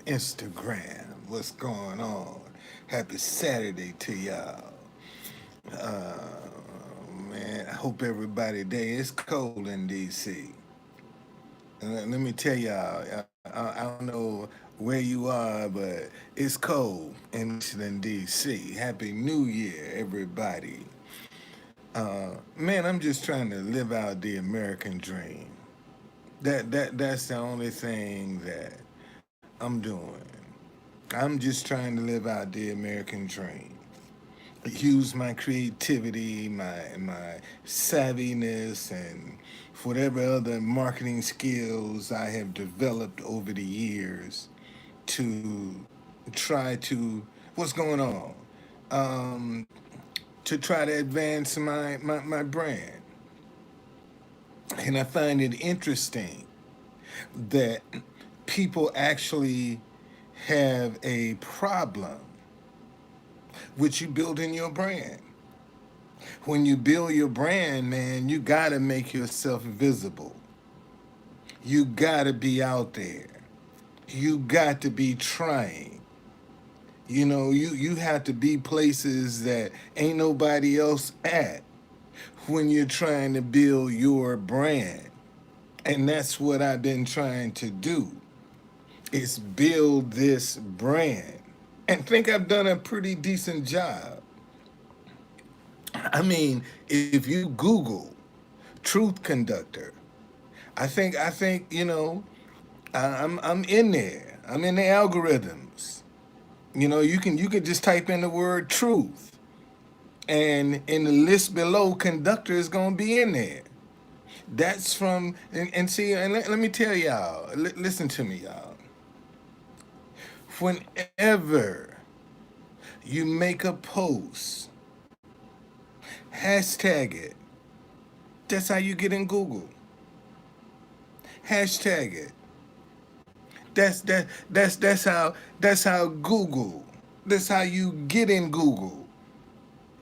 Instagram. What's going on? Happy Saturday to y'all. Uh, man, I hope everybody day is cold in DC. Let me tell y'all, I don't know where you are, but it's cold in Washington D.C. Happy New Year, everybody. Man, I'm just trying to live out the American dream. That's the only thing that I'm doing. I'm just trying to live out the American dream. Use my creativity, my savviness, and whatever other marketing skills I have developed over the years to try to what's going on, um, to try to advance my brand. And I find it interesting that people actually have a problem with you building your brand. When you build your brand, man, you gotta make yourself visible. You gotta be out there. You got to be trying. You have to be places that ain't nobody else at when you're trying to build your brand. And that's what I've been trying to do is build this brand. And think I've done a pretty decent job. I mean, if you Google Truth Conductor, I think I'm in there. I'm in the algorithms. You can just type in the word truth, and in the list below, conductor is gonna be in there. That's and see, and let me tell y'all. Listen to me, y'all. Whenever you make a post, hashtag it. That's how you get in Google. Hashtag it. That's how Google. That's how you get in Google.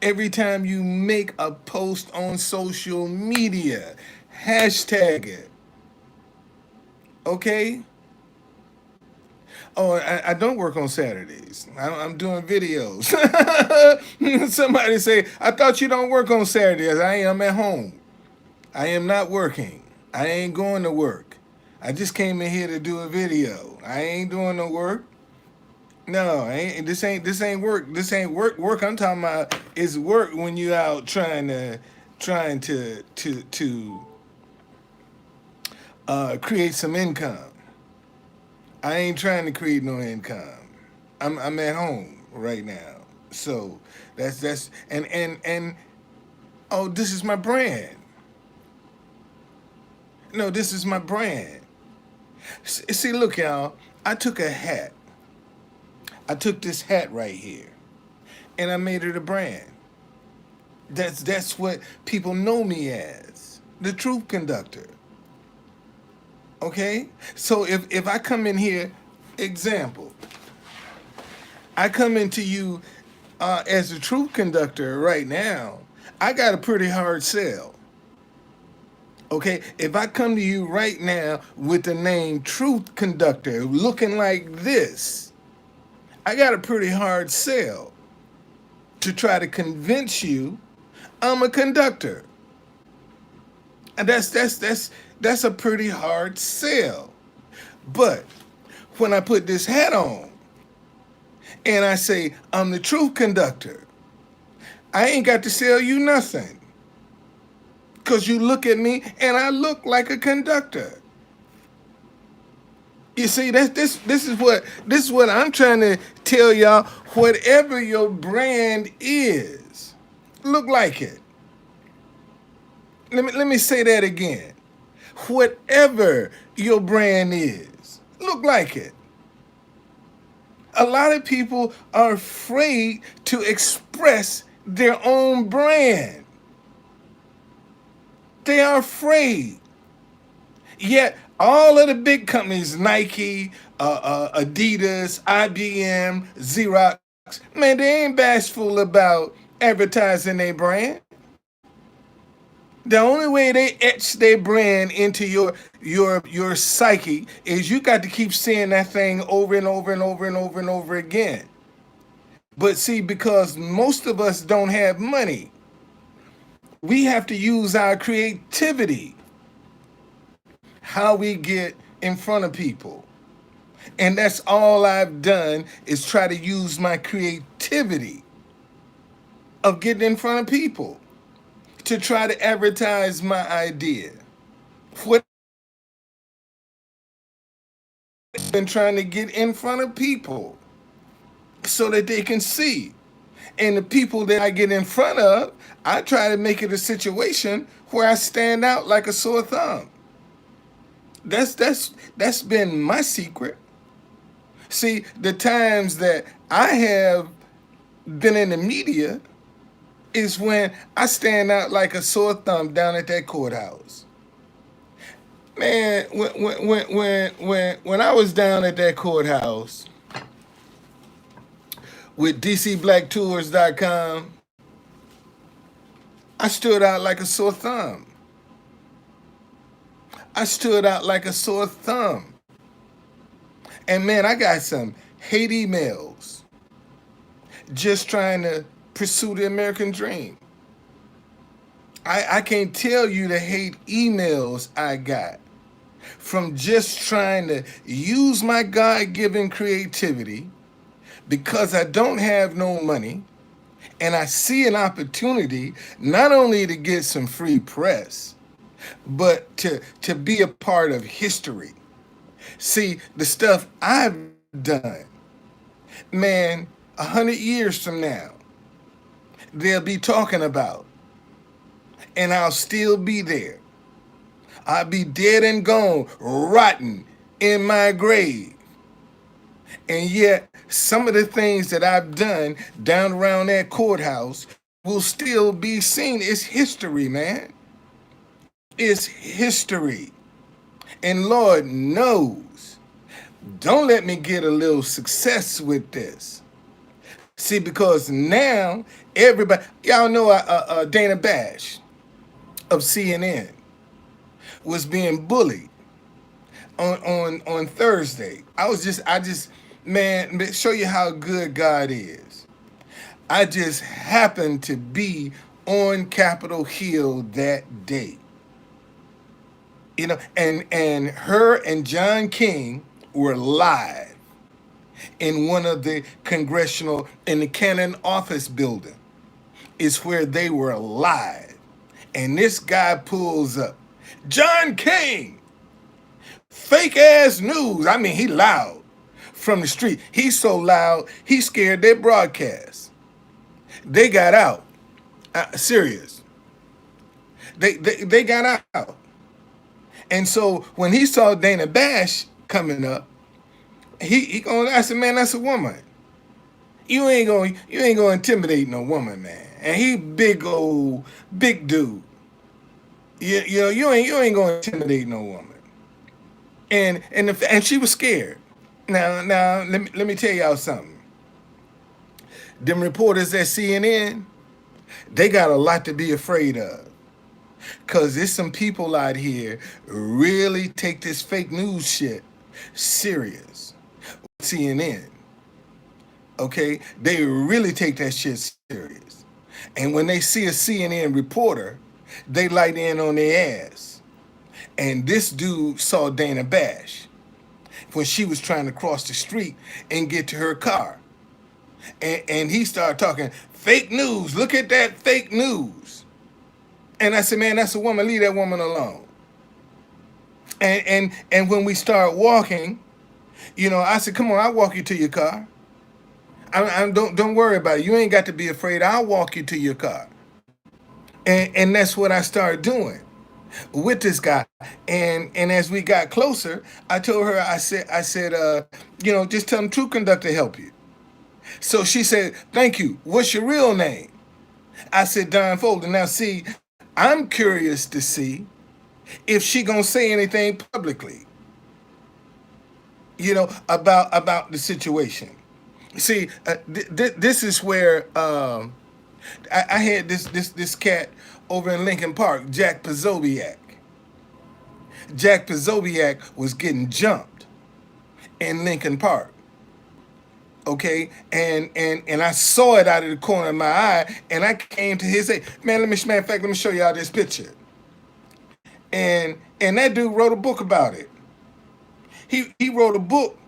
Every time you make a post on social media, hashtag it. Okay? Oh, I don't work on Saturdays. I'm doing videos. Somebody say, I thought you don't work on Saturdays. I am at home. I am not working. I ain't going to work. I just came in here to do a video. I ain't doing no work. No, this ain't work. This ain't work. I'm talking about is work when you out trying to create some income. I ain't trying to create no income. I'm at home right now. So that's and oh, this is my brand. No, this is my brand. See, look, y'all. I took a hat. I took this hat right here, and I made it a brand. That's what people know me as, the Truth Conductor. Okay, so if I come in here, example, I come into you as a Truth Conductor right now. I got a pretty hard sell. Okay, if I come to you right now with the name Truth Conductor looking like this, I got a pretty hard sell to try to convince you I'm a conductor. And that's a pretty hard sell. But when I put this hat on and I say I'm the Truth Conductor, I ain't got to sell you nothing. Cause you look at me and I look like a conductor. You see, this is what I'm trying to tell y'all. Whatever your brand is, look like it. Let me say that again. Whatever your brand is, look like it. A lot of people are afraid to express their own brand. They are afraid. Yet all of the big companies, Nike, Adidas, IBM, Xerox, man, they ain't bashful about advertising their brand. The only way they etch their brand into your psyche is you got to keep seeing that thing over and over and over and over and over again. But see, because most of us don't have money, we have to use our creativity, how we get in front of people. And that's all I've done is try to use my creativity of getting in front of people to try to advertise my idea. What I've been trying to get in front of people so that they can see. And the people that I get in front of, I try to make it a situation where I stand out like a sore thumb. That's been my secret. See, the times that I have been in the media is when I stand out like a sore thumb down at that courthouse. Man, when I was down at that courthouse with DCBlackTours.com, I stood out like a sore thumb. I stood out like a sore thumb. And man, I got some hate emails just trying to pursue the American dream. I can't tell you the hate emails I got from just trying to use my God-given creativity because I don't have no money and I see an opportunity not only to get some free press, but to be a part of history. See, the stuff I've done, man, 100 years from now, they'll be talking about, and I'll still be there. I'll be dead and gone, rotten in my grave. And yet, some of the things that I've done down around that courthouse will still be seen. It's history, man. It's history. And Lord knows, don't let me get a little success with this. See, because now everybody, y'all know Dana Bash of CNN was being bullied on Thursday. I just, man, show you how good God is. I just happened to be on Capitol Hill that day. You know, and her and John King were live in one of the in the Cannon office building. Is where they were live. And this guy pulls up. John King, fake ass news. I mean, he loud from the street. He's so loud, he scared their broadcast. They got out. Serious. They got out. And so when he saw Dana Bash coming up, he going, I said, man, that's a woman. You ain't gonna intimidate no woman, man. And he big dude. You know, you ain't gonna intimidate no woman. And she was scared. Now let me tell y'all something. Them reporters at CNN, they got a lot to be afraid of. Cause there's some people out here really take this fake news shit serious. CNN. Okay? They really take that shit serious. And when they see a CNN reporter, they light in on their ass. And this dude saw Dana Bash when she was trying to cross the street and get to her car. And he started talking, fake news, look at that fake news. And I said, man, that's a woman, leave that woman alone. And when we start walking, you know, I said, come on, I'll walk you to your car. Don't worry about it. You ain't got to be afraid. I'll walk you to your car. And that's what I started doing with this guy. And as we got closer, I told her, I said, you know, just tell him True Conductor help you. So she said, thank you. What's your real name? I said, Don Folder. Now see, I'm curious to see if she gonna say anything publicly, you know, about the situation. See, this is where I had this cat over in Lincoln Park, Jack Posobiec. Jack Posobiec was getting jumped in Lincoln Park. Okay, and I saw it out of the corner of my eye, and I came to his aid. Man, matter of fact, let me show y'all this picture. And that dude wrote a book about it. He wrote a book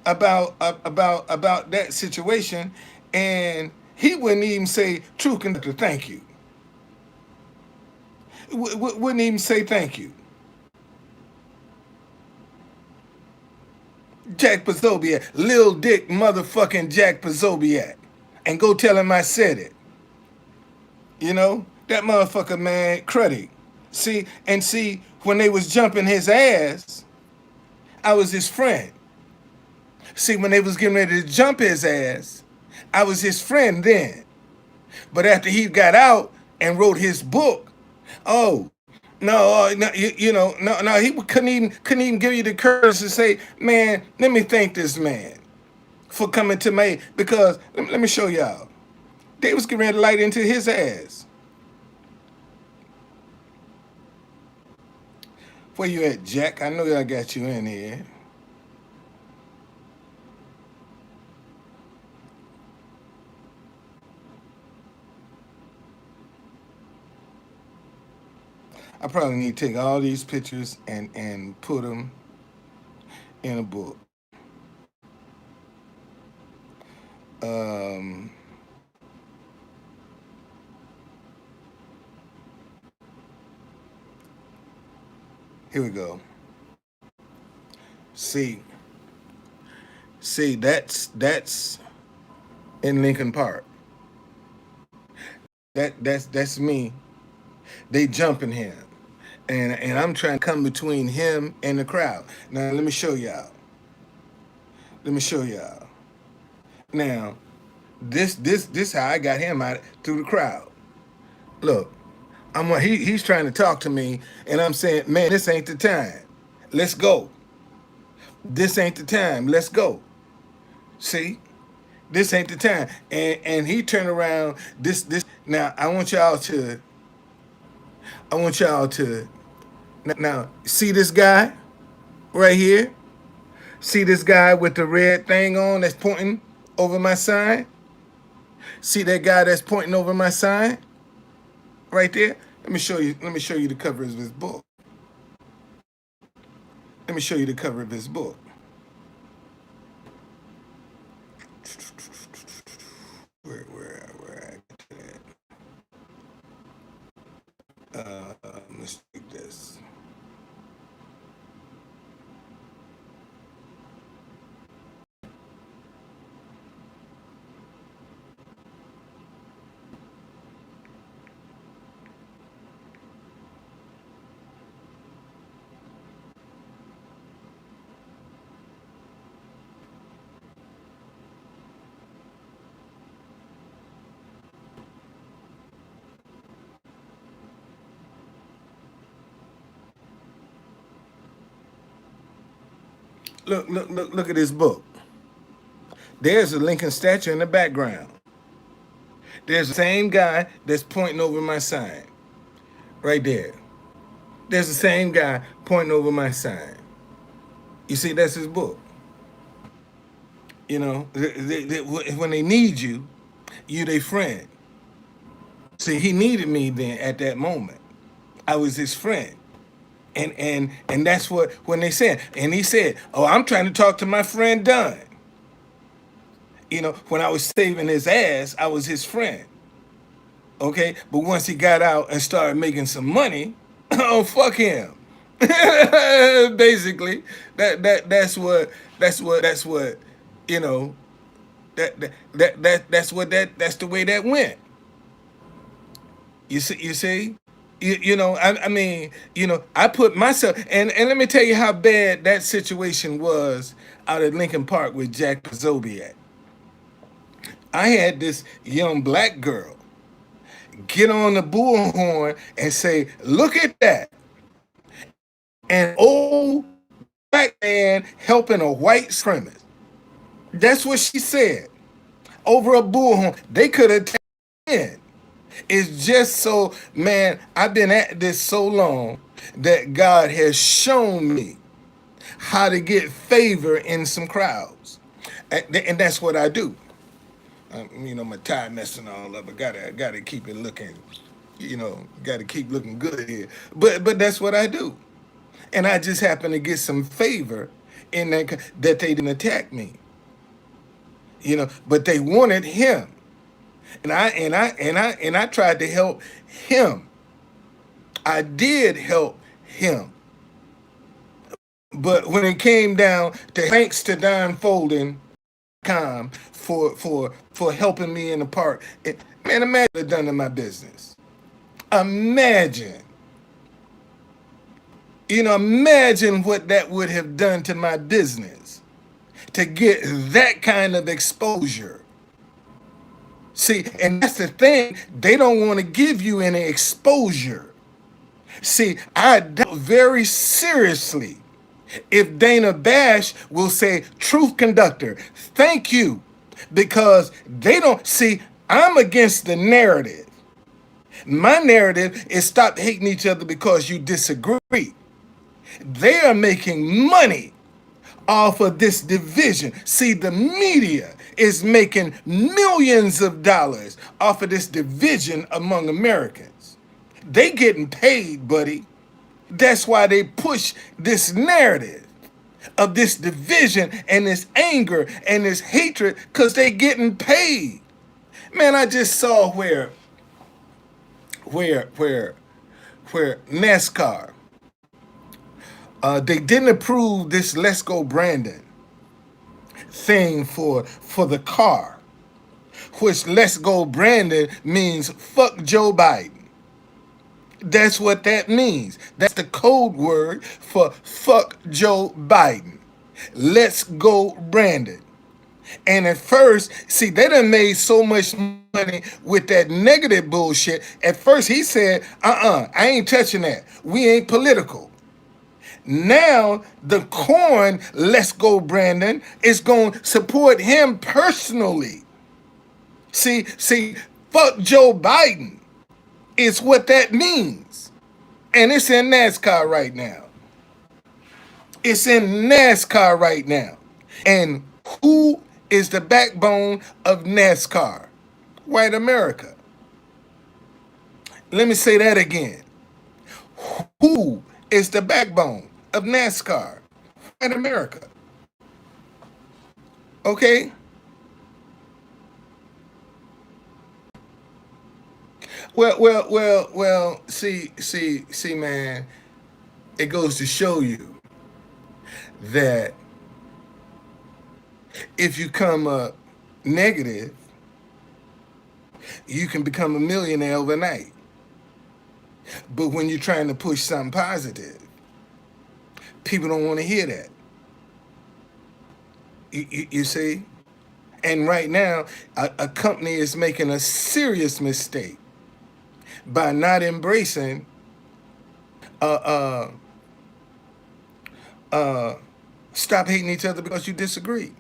about that situation, and he wouldn't even say true conductor thank you. Wouldn't even say thank you. Jack Posobiec, Lil Dick motherfucking Jack Posobiec, and go tell him I said it. You know that motherfucker, man, credit. See, when they was jumping his ass, I was his friend. See, when they was getting ready to jump his ass, I was his friend then. But after he got out and wrote his book, oh no, no, he couldn't even give you the courage to say, man, let me thank this man for coming to me because let me show y'all. They was getting ready to light into his ass. Where you at, Jack? I know I got you in here. I probably need to take all these pictures and put them in a book. Um, Here we go. See, that's in Lincoln Park. That's me. They jumping him, and I'm trying to come between him and the crowd. Now let me show y'all. Let me show y'all. Now, this how I got him out through the crowd. Look, he's trying to talk to me, and I'm saying, man, this ain't the time. Let's go. This ain't the time. Let's go. See, this ain't the time. And he turned around. This now. I want y'all to now see this guy right here. See this guy with the red thing on that's pointing over my sign. See that guy that's pointing over my sign right there. Let me show you. Let me show you the cover of his book. Let me show you the cover of his book. Where let's take this. Look at this book. There's a Lincoln statue in the background. There's the same guy that's pointing over my sign. Right there. There's the same guy pointing over my sign. You see, that's his book. You know, when they need you, you their friend. See, he needed me then at that moment. I was his friend. And that's what when they said, and he said, oh, I'm trying to talk to my friend Dunn. You know, when I was saving his ass, I was his friend. Okay, but once he got out and started making some money, oh fuck him. Basically, that's what you know that's the way that went. You see. I mean, I put myself, and let me tell you how bad that situation was out at Lincoln Park with Jack Posobiec. I had this young black girl get on the bullhorn and say, "Look at that!" An old black man helping a white supremacist. That's what she said over a bullhorn. They could have taken. It's just so, man, I've been at this so long that God has shown me how to get favor in some crowds. And that's what I do. My tie messing all up. I gotta keep it looking, gotta keep looking good here. But that's what I do. And I just happen to get some favor in that they didn't attack me. But they wanted him. And I tried to help him. I did help him. But when it came down to thanks to Don Folden for helping me in the park, man, imagine what it done to my business. Imagine. Imagine what that would have done to my business to get that kind of exposure. See, and that's the thing. They don't want to give you any exposure. See, I doubt very seriously if Dana Bash will say, Truth Conductor, thank you. Because they don't see, I'm against the narrative. My narrative is stop hating each other because you disagree. They are making money off of this division. See, the media is making millions of dollars off of this division among Americans. They getting paid, buddy. That's why they push this narrative of this division and this anger and this hatred, because they getting paid. Man, I just saw where NASCAR, they didn't approve this Let's Go Brandon thing for the car, which Let's Go Brandon means fuck Joe Biden. That's what that means. That's the code word for fuck Joe Biden. Let's go Brandon. And at first, see, they done made so much money with that negative bullshit. At first, he said, I ain't touching that. We ain't political. Now, the corn, Let's Go Brandon, is going to support him personally. See, fuck Joe Biden is what that means. And it's in NASCAR right now. It's in NASCAR right now. And who is the backbone of NASCAR? White America. Let me say that again. Who is the backbone of NASCAR? White America. Okay? Well, see, man, it goes to show you that if you come up negative, you can become a millionaire overnight. But when you're trying to push something positive, people don't want to hear that. You see? And right now, a company is making a serious mistake by not embracing stop hating each other because you disagree.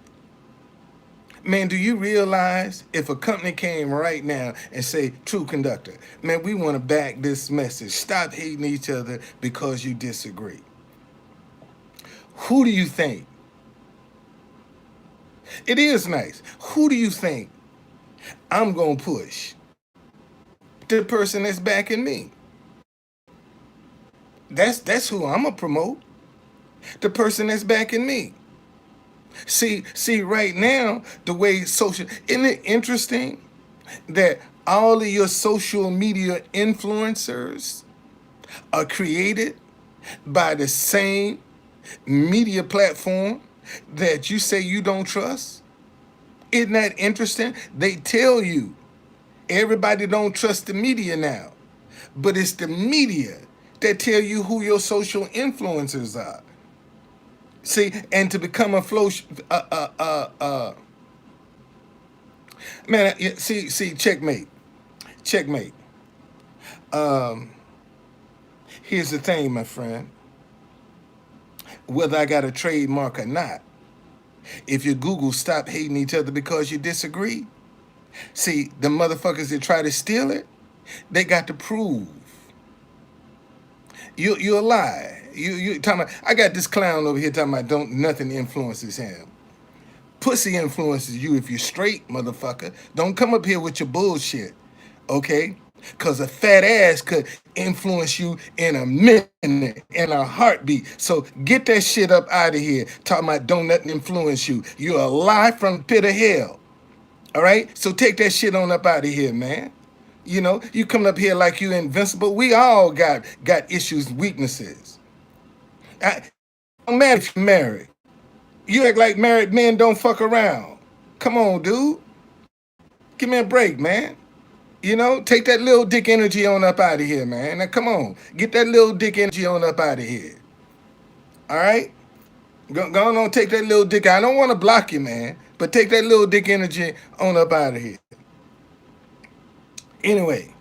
Man, do you realize if a company came right now and say, True Conductor, man, we want to back this message. Stop hating each other because you disagree. Who do you think? It is nice. Who do you think I'm going to push? The person that's backing me. That's who I'm going to promote. The person that's backing me. See, right now, the way social, isn't it interesting that all of your social media influencers are created by the same media platform that you say you don't trust? Isn't that interesting? They tell you everybody don't trust the media now, but it's the media that tell you who your social influencers are. See, and to become a man, see, checkmate. Here's the thing, my friend. Whether I got a trademark or not, if you Google stop hating each other because you disagree, see, the motherfuckers that try to steal it, They got to prove you're a lie. You talking about, I got this clown over here talking about don't nothing influences him. Pussy influences you if you're straight, motherfucker. Don't come up here with your bullshit, okay? Because a fat ass could influence you in a minute, in a heartbeat. So get that shit up out of here. Talking about don't nothing influence you. You're a lie from the pit of hell. All right? So take that shit on up out of here, man. You know, you coming up here like you invincible. We all got issues, weaknesses. Don't matter if you're married. You act like married men don't fuck around. Come on, dude. Give me a break, man. You know, take that little dick energy on up out of here, man. Now, come on. Get that little dick energy on up out of here. All right? Go on, take that little dick. I don't want to block you, man. But take that little dick energy on up out of here. Anyway,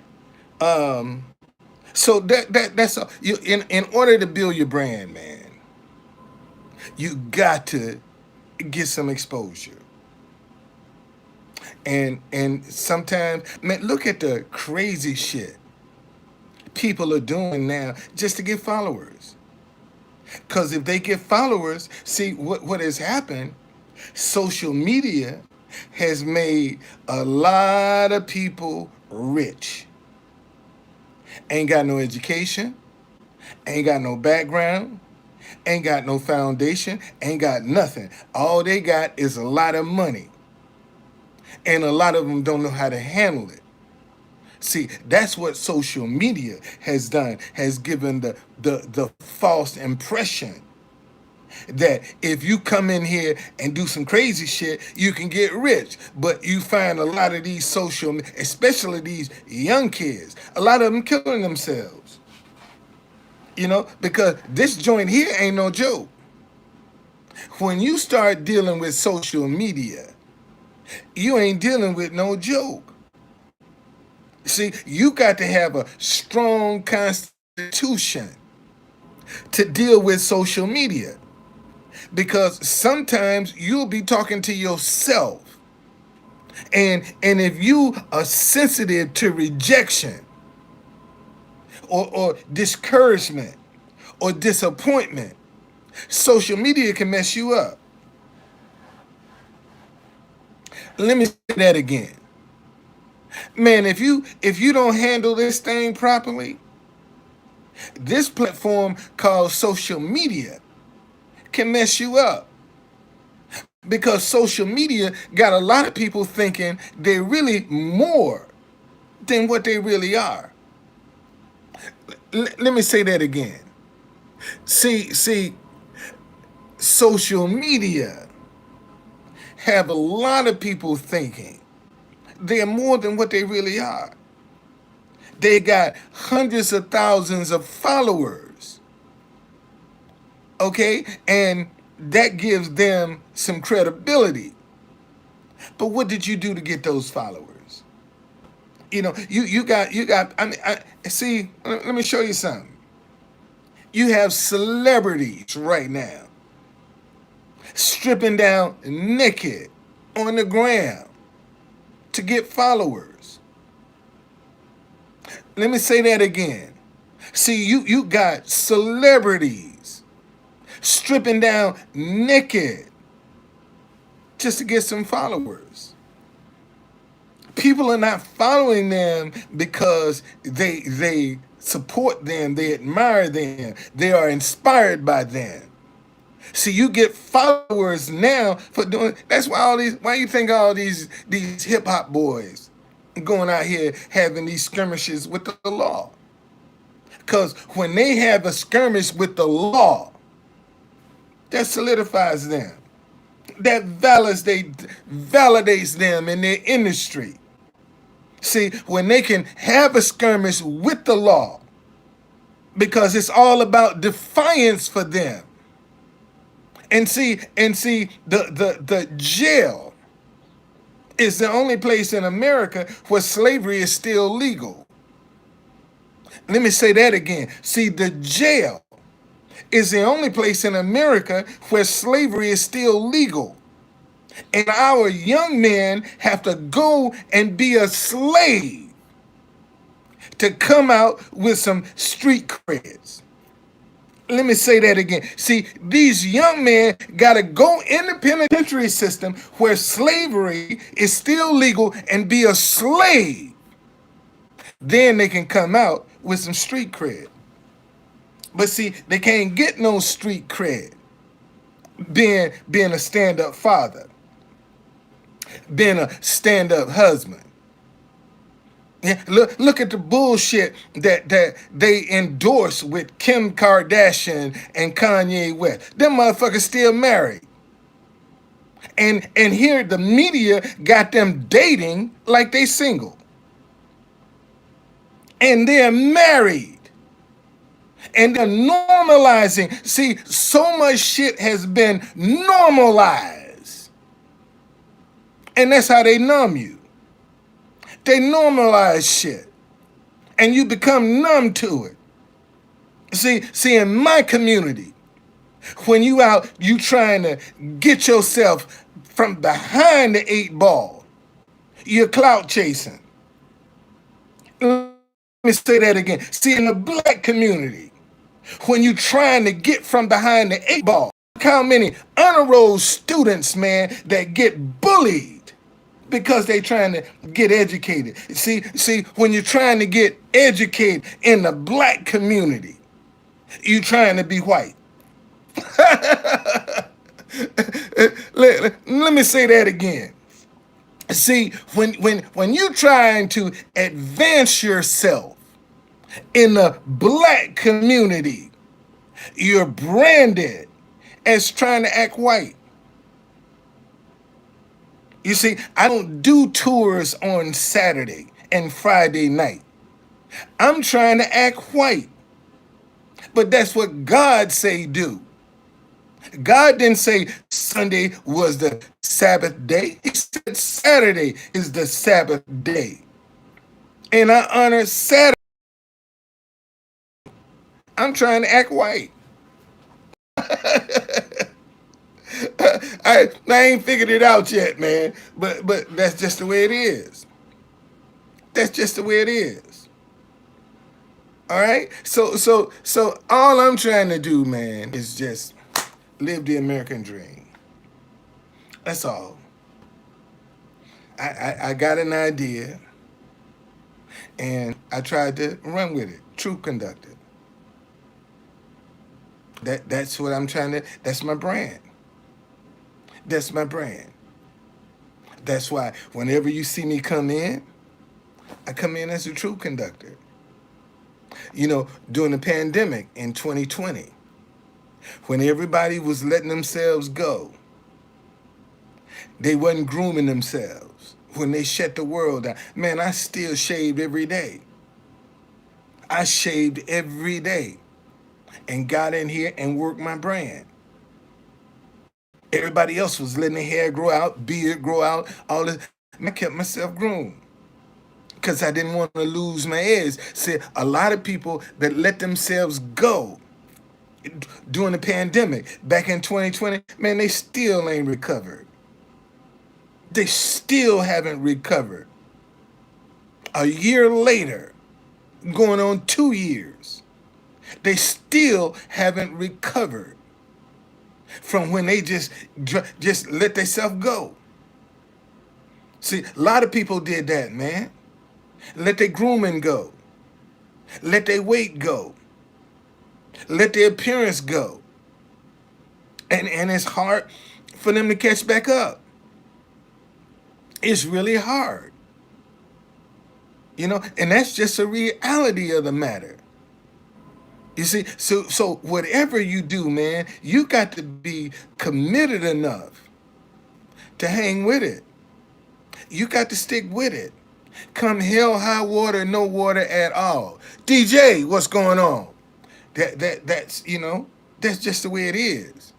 so that's all. You in order to build your brand, man, you got to get some exposure. And sometimes, man, look at the crazy shit people are doing now just to get followers. Because if they get followers, see what has happened, social media has made a lot of people rich. Ain't got no education, ain't got no background, ain't got no foundation, ain't got nothing. All they got is a lot of money. And a lot of them don't know how to handle it. See, that's what social media has done, has given the false impression that if you come in here and do some crazy shit, you can get rich. But you find a lot of these especially these young kids, a lot of them killing themselves. You know, because this joint here ain't no joke. When you start dealing with social media, you ain't dealing with no joke. See, you got to have a strong constitution to deal with social media. Because sometimes you'll be talking to yourself. And if you are sensitive to rejection or discouragement or disappointment, social media can mess you up. Let me say that again. Man, if you don't handle this thing properly, this platform called social media can mess you up. Because social media got a lot of people thinking they're really more than what they really are. Let me say that again. See, social media have a lot of people thinking they're more than what they really are. They got hundreds of thousands of followers. Okay? And that gives them some credibility. But what did you do to get those followers? You know, you got I mean see, let me show you something. You have celebrities right now stripping down naked on the ground to get followers. Let me say that again. See, you got celebrities stripping down naked just to get some followers. People are not following them because they support them, they admire them, they are inspired by them. See, you get followers now for doing. That's why you think all these hip hop boys going out here having these skirmishes with the law? Because when they have a skirmish with the law, that solidifies them. That validates them in their industry. See, when they can have a skirmish with the law, because it's all about defiance for them. And see, the jail is the only place in America where slavery is still legal. Let me say that again. See, the jail is the only place in America where slavery is still legal. And our young men have to go and be a slave to come out with some street creds. Let me say that again. See, these young men got to go in the penitentiary system where slavery is still legal and be a slave. Then they can come out with some street cred. But see, they can't get no street cred being a stand-up father, being a stand-up husband. Yeah, look at the bullshit that they endorse with Kim Kardashian and Kanye West. Them motherfuckers still married. And here the media got them dating like they single. And they're married. And they're normalizing. See, so much shit has been normalized. And that's how they numb you. They normalize shit. And you become numb to it. See, in my community, when you out, you trying to get yourself from behind the 8 ball, you're clout chasing. Let me say that again. See, in the black community, when you trying to get from behind the 8 ball, look how many honor roll students, man, that get bullied because they trying to get educated. See, when you're trying to get educated in the black community, you trying to be white. Let me say that again. See, when you trying to advance yourself in the black community, you're branded as trying to act white. You see, I don't do tours on Saturday and Friday night. I'm trying to act white. But that's what God say do. God didn't say Sunday was the Sabbath day. He said Saturday is the Sabbath day. And I honor Saturday. I'm trying to act white. I ain't figured it out yet, man. But that's just the way it is. That's just the way it is. All right? So all I'm trying to do, man, is just live the American dream. That's all. I got an idea, and I tried to run with it. Truth Conductor. That's what I'm trying to. That's my brand. That's my brand. That's why whenever you see me come in, I come in as a Truth Conductor. You know, during the pandemic in 2020, when everybody was letting themselves go, they wasn't grooming themselves. When they shut the world down, man, I still shaved every day. I shaved every day and got in here and worked my brand. Everybody else was letting their hair grow out, beard grow out, all this. I kept myself groomed because I didn't want to lose my edge. See, a lot of people that let themselves go during the pandemic back in 2020, man, they still ain't recovered. They still haven't recovered. A year later, going on 2 years, they still haven't recovered from when they just let themselves go. See, a lot of people did that, man. Let their grooming go. Let their weight go. Let their appearance go. And it's hard for them to catch back up. It's really hard. You know, and that's just a reality of the matter. You see, so whatever you do, man, you got to be committed enough to hang with it. You got to stick with it. Come hell, high water, no water at all. DJ, what's going on? That's you know, that's just the way it is.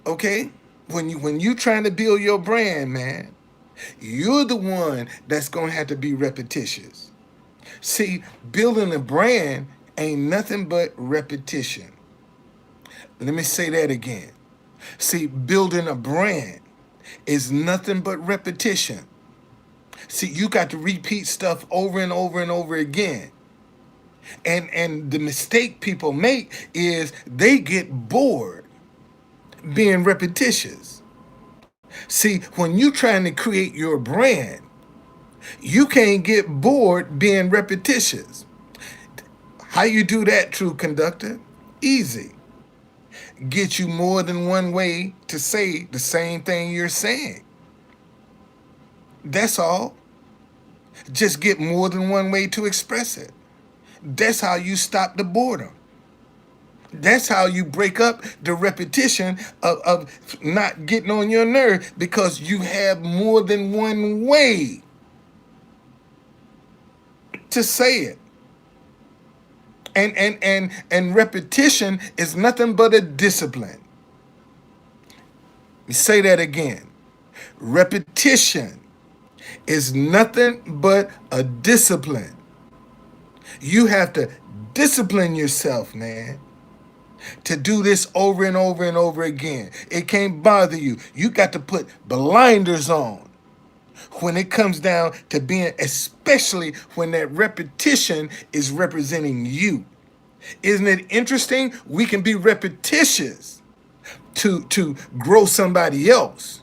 Okay? When you trying to build your brand, man, you're the one that's gonna have to be repetitious. See, building a brand ain't nothing but repetition. Let me say that again. See, building a brand is nothing but repetition. See, you got to repeat stuff over and over and over again. And the mistake people make is they get bored being repetitious. See, when you trying to create your brand, you can't get bored being repetitious. How you do that, true conductor? Easy. Get you more than one way to say the same thing you're saying. That's all. Just get more than one way to express it. That's how you stop the boredom. That's how you break up the repetition of not getting on your nerve, because you have more than one way to say it. And repetition is nothing but a discipline. Let me say that again. Repetition is nothing but a discipline. You have to discipline yourself, man, to do this over and over and over again. It can't bother you. You got to put blinders on when it comes down to being, especially when that repetition is representing you. Isn't it interesting? We can be repetitious to grow somebody else,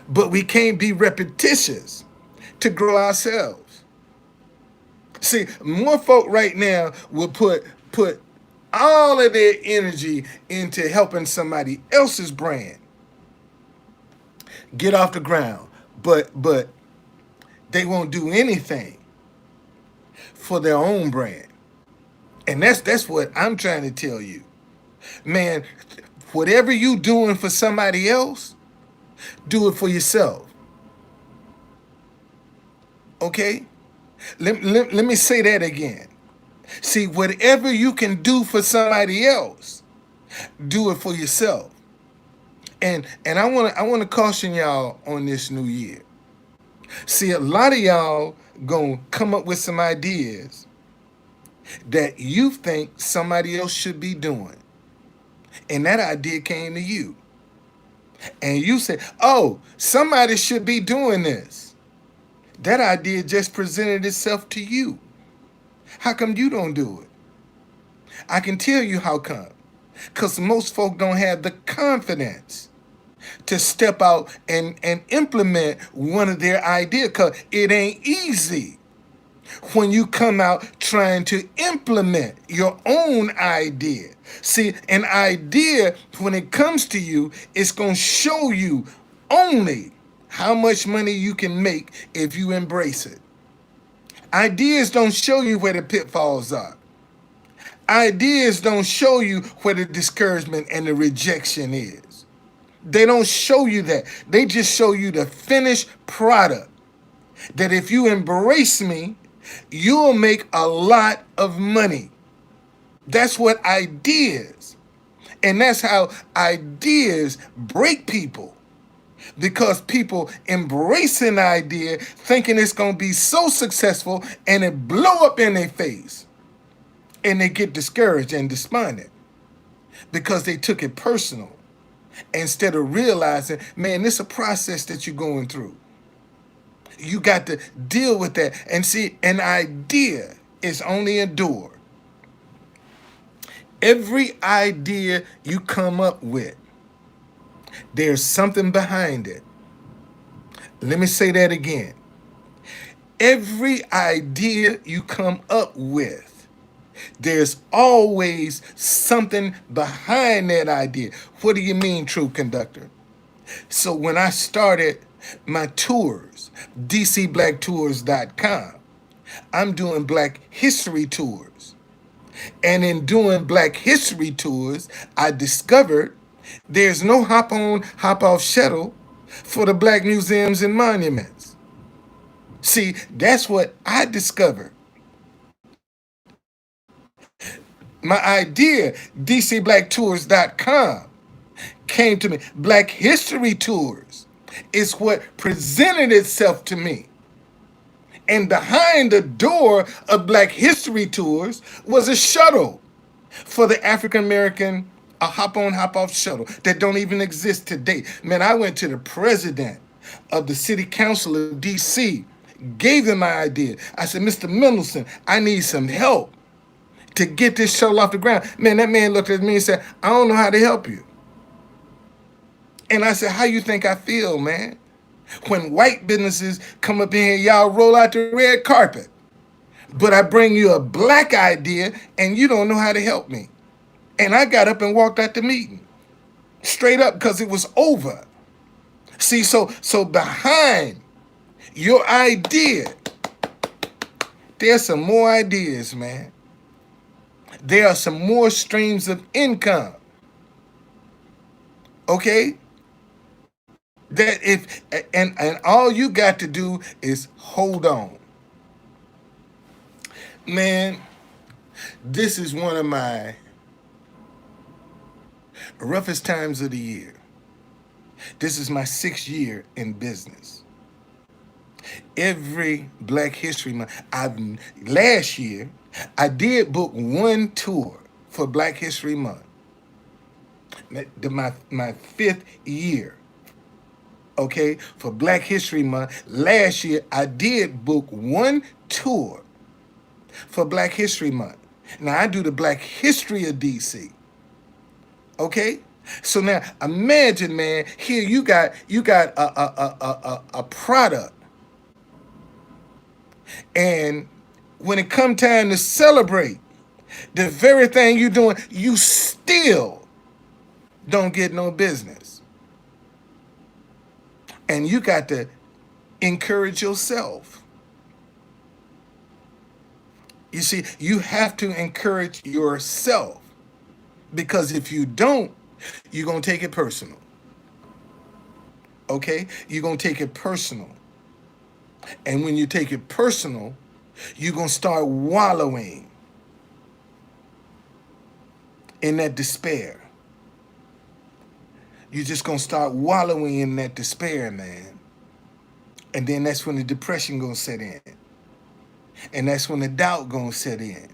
but we can't be repetitious to grow ourselves. See, more folk right now will put all of their energy into helping somebody else's brand get off the ground, but they won't do anything for their own brand. And that's what I'm trying to tell you. Man, whatever you doing for somebody else, do it for yourself. Okay? Let me say that again. See, whatever you can do for somebody else, do it for yourself. And I wanna caution y'all on this new year. See, a lot of y'all gonna come up with some ideas that you think somebody else should be doing. And that idea came to you. And you said, oh, somebody should be doing this. That idea just presented itself to you. How come you don't do it? I can tell you how come. Because most folk don't have the confidence to step out and implement one of their ideas, because it ain't easy when you come out trying to implement your own idea. See, an idea, when it comes to you, it's going to show you only how much money you can make if you embrace it. Ideas don't show you where the pitfalls are. Ideas don't show you where the discouragement and the rejection is. They don't show you that. They just show you the finished product. That if you embrace me, you'll make a lot of money. That's what ideas. And that's how ideas break people. Because people embrace an idea thinking it's going to be so successful, and it blow up in their face. And they get discouraged and despondent because they took it personal, instead of realizing, man, this is a process that you're going through. You got to deal with that. And see, an idea is only a door. Every idea you come up with, there's something behind it. Let me say that again. Every idea you come up with, there's always something behind that idea. What do you mean, true conductor? So when I started my tours, DCBlackTours.com, I'm doing Black History tours. And in doing Black History tours, I discovered there's no hop-on, hop-off shuttle for the Black museums and monuments. See, that's what I discovered. My idea, DCBlackTours.com, came to me. Black History Tours is what presented itself to me. And behind the door of Black History Tours was a shuttle for the African American, a hop-on, hop-off shuttle that don't even exist today. Man, I went to the president of the city council of D.C., Gave him my idea. I said, Mr. Mendelson, I need some help to get this show off the ground. Man, that man looked at me and said, I don't know how to help you. And I said, how you think I feel, man? When white businesses come up in here, y'all roll out the red carpet. But I bring you a black idea and you don't know how to help me. And I got up and walked out the meeting. Straight up, because it was over. See, so behind your idea, there's some more ideas, man. There are some more streams of income. Okay? That if and all you got to do is hold on. Man, this is one of my roughest times of the year. This is my 6th year in business. Every Black History Month, last year, I did book one tour for Black History Month. My 5th year, okay, for Black History Month. Last year, I did book one tour for Black History Month. Now, I do the Black History of DC, okay? So now, imagine, man, here you got a product, and when it come time to celebrate, the very thing you doing, you still don't get no business. And you got to encourage yourself. You see, you have to encourage yourself, because if you don't, you're going to take it personal. Okay? You're going to take it personal. And when you take it personal, you're going to start wallowing in that despair. You're just going to start wallowing in that despair, man. And then that's when the depression going to set in. And that's when the doubt going to set in.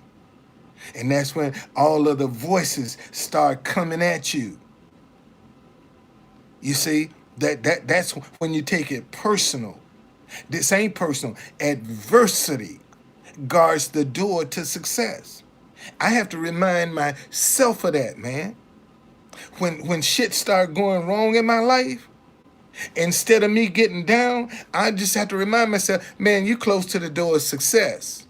And that's when all of the voices start coming at you. You see, that's when you take it personal. This ain't personal. Adversity guards the door to success. I have to remind myself of that, man. When shit start going wrong in my life, instead of me getting down, I just have to remind myself, man, you close to the door of success.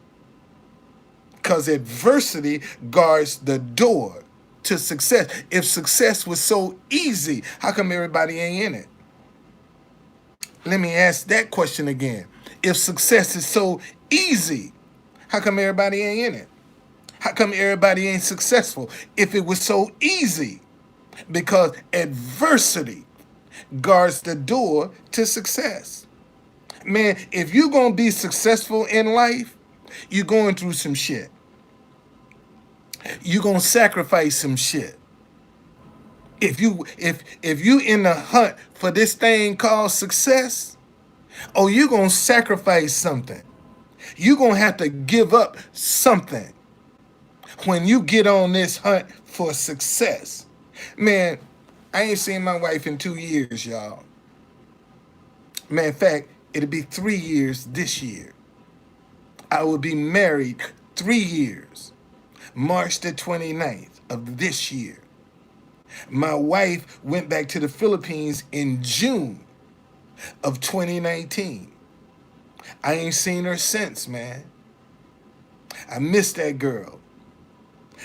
Because adversity guards the door to success. If success was so easy, how come everybody ain't in it? Let me ask that question again. If success is so easy, how come everybody ain't in it? How come everybody ain't successful if it was so easy? Because adversity guards the door to success. Man, if you're going to be successful in life, you're going through some shit. You're going to sacrifice some shit. If you in the hunt for this thing called success, oh, you're going to sacrifice something. You're going to have to give up something when you get on this hunt for success. Man, I ain't seen my wife in 2 years, y'all. Man, in fact, it'll be 3 years this year. I will be married 3 years. March the 29th of this year. My wife went back to the Philippines in June of 2019. I ain't seen her since, man. I miss that girl.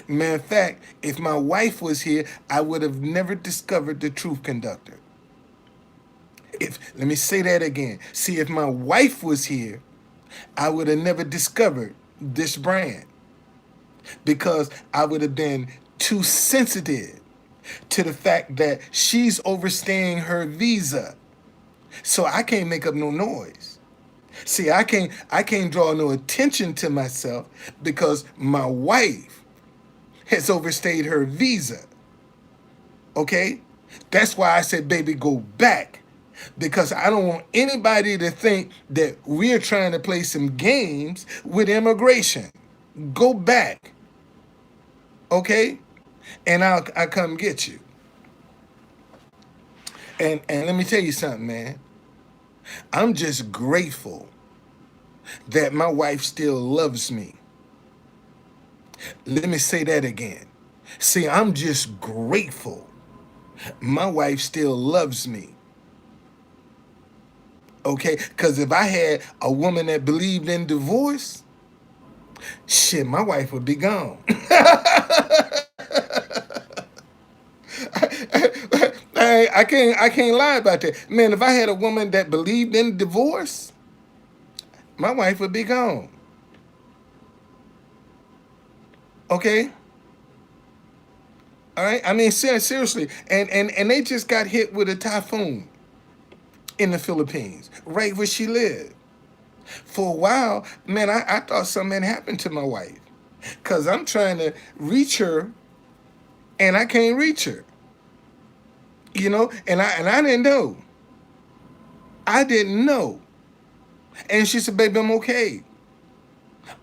Man, in fact, if my wife was here, I would have never discovered the Truth Conductor. Let me say that again. See, if my wife was here, I would have never discovered this brand, because I would have been too sensitive to the fact that she's overstaying her visa. So I can't make up no noise. See, I can't draw no attention to myself because my wife has overstayed her visa. Okay? That's why I said, baby, go back. Because I don't want anybody to think that we're trying to play some games with immigration. Go back. Okay? And I'll come get you. And let me tell you something, man. I'm just grateful that my wife still loves me. Let me say that again. See, I'm just grateful my wife still loves me. Okay? Because if I had a woman that believed in divorce, shit, my wife would be gone. I can't lie about that. Man, if I had a woman that believed in divorce, my wife would be gone. Okay? All right? I mean, seriously. And they just got hit with a typhoon in the Philippines, right where she lived. For a while, man, I thought something had happened to my wife. Cause I'm trying to reach her and I can't reach her. And I didn't know. I didn't know. And she said, baby, I'm okay.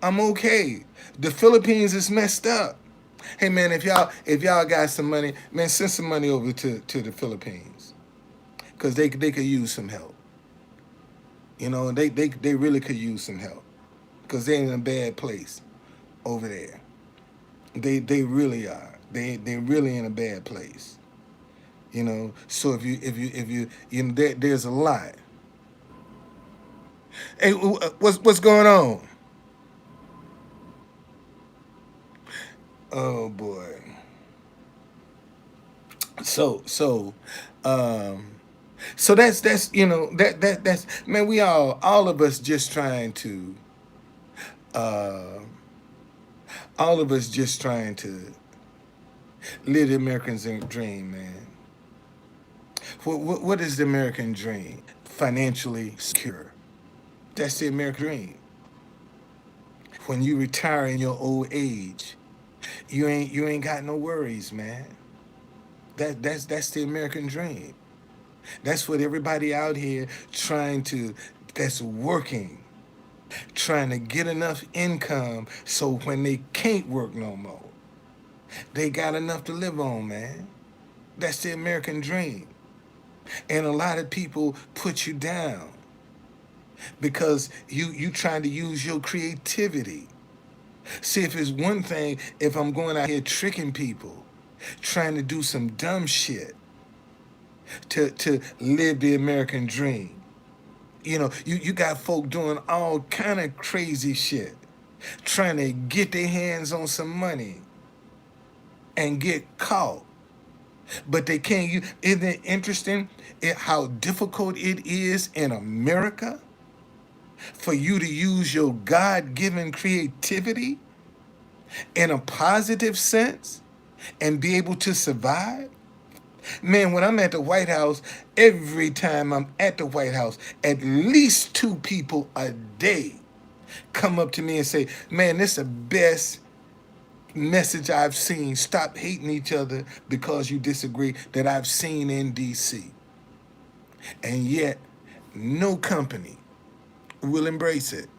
I'm okay. The Philippines is messed up. Hey man, if y'all got some money, man, send some money over to the Philippines. Cause they could use some help. They really could use some help. Cause they're in a bad place over there. They really are. They really in a bad place. So if you there's a lot. Hey, what's going on? Oh boy. So um so that's man, we all of us just trying to uh all of us just trying to live the American dream, man. What is the American dream? Financially secure. That's the American dream. When you retire in your old age, you ain't got no worries, man. That's the American dream. That's what everybody out here that's working, trying to get enough income so when they can't work no more, they got enough to live on, man. That's the American dream. And a lot of people put you down because you trying to use your creativity. See, if it's one thing, if I'm going out here tricking people, trying to do some dumb shit to live the American dream. You got folk doing all kind of crazy shit, trying to get their hands on some money and get caught. But they can't use. Isn't it interesting how difficult it is in America for you to use your God-given creativity in a positive sense and be able to survive? Man, when I'm at the White House, every time I'm at the White House, at least two people a day come up to me and say, man, this is the best message I've seen. Stop hating each other because you disagree that I've seen in DC. And yet, no company will embrace it.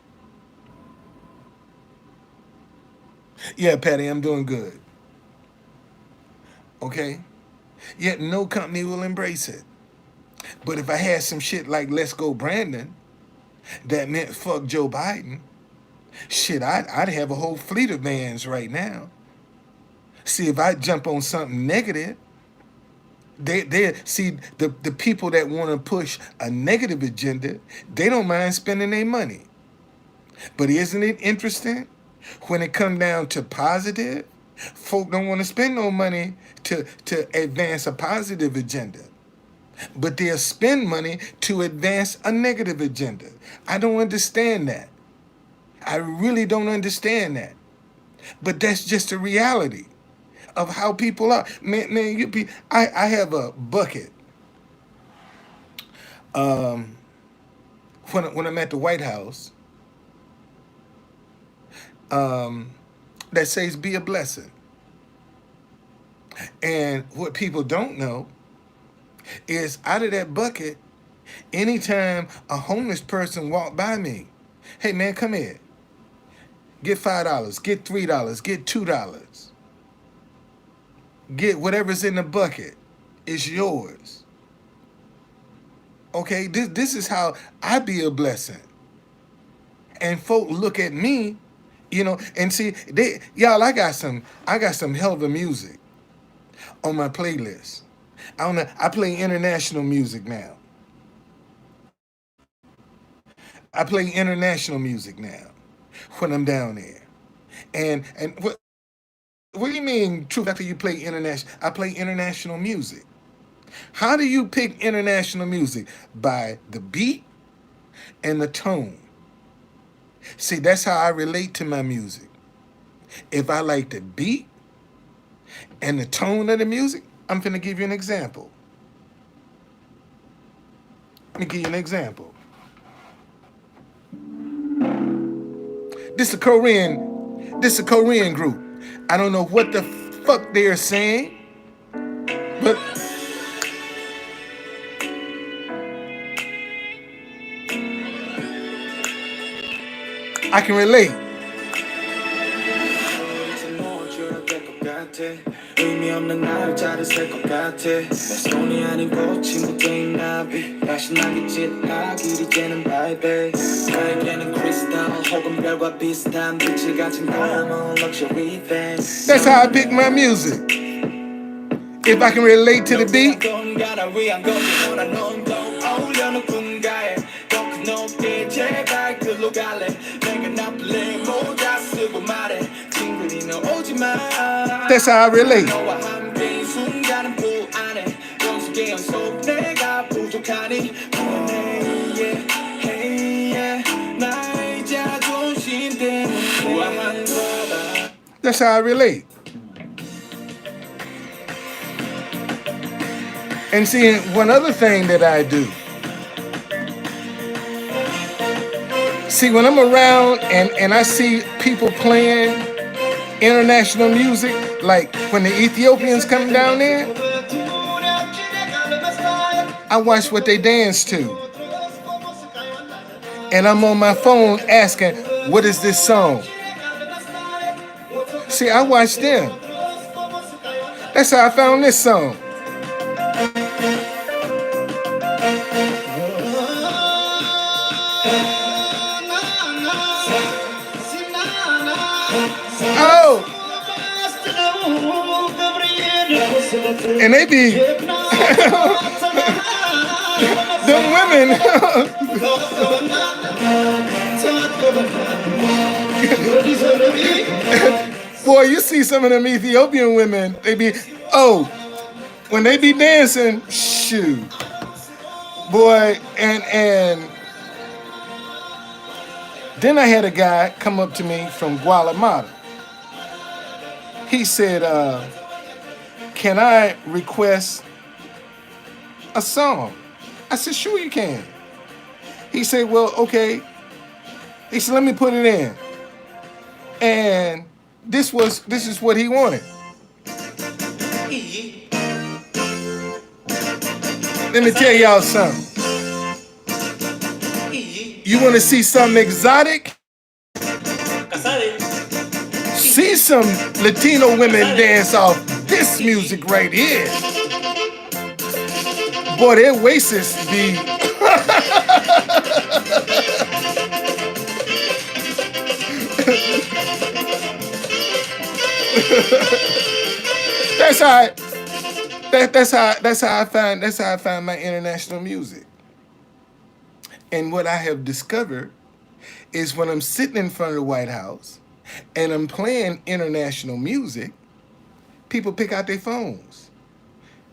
Yeah, Patty, I'm doing good. Okay? Yet, no company will embrace it. But if I had some shit like Let's Go Brandon, that meant fuck Joe Biden, shit, I'd have a whole fleet of vans right now. See, if I jump on something negative, they see the people that want to push a negative agenda, they don't mind spending their money. But isn't it interesting? When it come down to positive, folk don't want to spend no money to advance a positive agenda. But they'll spend money to advance a negative agenda. I don't understand that. I really don't understand that. But that's just a reality of how people are. Man, I have a bucket when I'm at the White House that says be a blessing. And what people don't know is out of that bucket, anytime a homeless person walk by me, hey man, come here. Get $5, get $3, get $2. Get whatever's in the bucket. It's yours. Okay, this is how I be a blessing. and folk look at me, and see y'all. I got some hell of a music on my playlist. I play international music now. I play international music now when I'm down there. And what do you mean, Truth? After you play international, I play international music. How do you pick international music? By the beat and the tone. See, that's how I relate to my music. If I like the beat and the tone of the music, I'm finna give you an example. Let me give you an example. This is a Korean group. I don't know what the fuck they're saying, but I can relate. 의미 없는 날짜를 셀것 같아 내 손이 아닌 꽃이 묻어있는 나비 다시 나게 짙하길 이제는 바이베 나에게는 크리스탈 혹은 별과 비슷한 빛을 가진 diamond luxury thing. That's how I pick my music. If I can relate to the beat. That's how I relate. That's how I relate. And see, one other thing that I do. See, when I'm around and I see people playing international music, like when the Ethiopians come down there, I watch what they dance to. And I'm on my phone asking, what is this song? See, I watch them. That's how I found this song. Oh! And they be them women. Boy, you see some of them Ethiopian women, they be, when they be dancing, shoot. Boy, and then I had a guy come up to me from Guatemala. He said, can I request a song? I said, sure you can. He said, well, okay. He said, let me put it in. And this is what he wanted. Let me tell y'all something. You want to see something exotic? See some Latino women dance off this music right here. Boy, their waists be... That's how I find my international music. And what I have discovered is when I'm sitting in front of the White House and I'm playing international music, people pick out their phones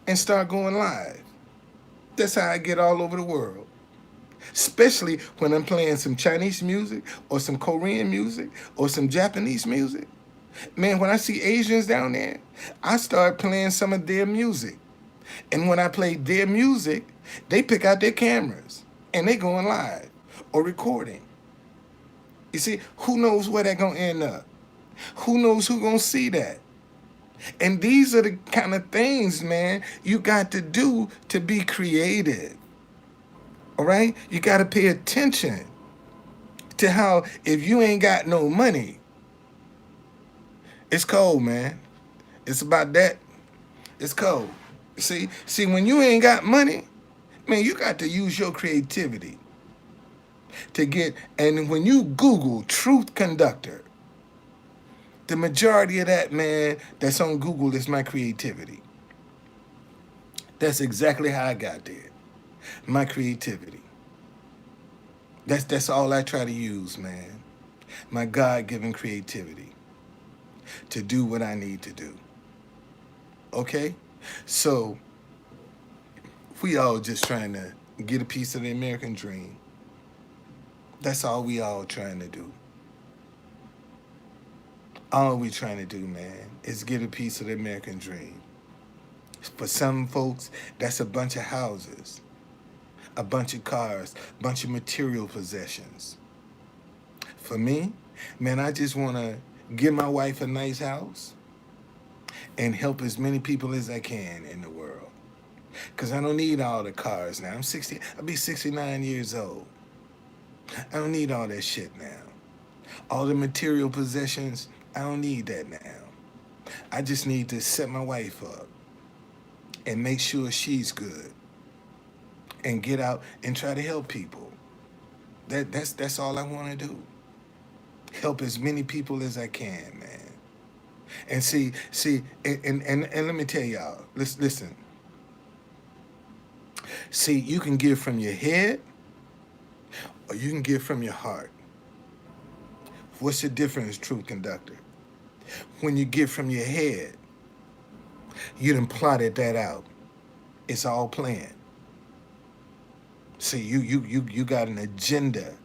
and start going live. That's how I get all over the world. Especially when I'm playing some Chinese music or some Korean music or some Japanese music. Man, when I see Asians down there, I start playing some of their music. And when I play their music, they pick out their cameras and they going live or recording. You see, who knows where they're going to end up? Who knows who's going to see that? And these are the kind of things, man, you got to do to be creative. All right? You got to pay attention to how if you ain't got no money, it's cold, man. It's about that. It's cold. See, when you ain't got money, man, you got to use your creativity. to get, and when you Google truth conductor, the majority of that, man, that's on Google is my creativity. That's exactly how I got there. My creativity. That's all I try to use, man. My God-given creativity to do what I need to do. Okay? So we all just trying to get a piece of the American dream. That's all we all trying to do. All we trying to do, man, is get a piece of the American dream. For some folks, that's a bunch of houses, a bunch of cars, a bunch of material possessions. For me, man, I just want to give my wife a nice house and help as many people as I can in the world. Because I don't need all the cars now. I'll be 69 years old. I don't need all that shit now. All the material possessions, I don't need that now. I just need to set my wife up and make sure she's good and get out and try to help people. That's all I want to do. Help as many people as I can, man. And see, and let me tell y'all, listen. See, you can give from your head or you can give from your heart. What's the difference, truth conductor? When you give from your head, you done plotted that out. It's all planned. See, you got an agenda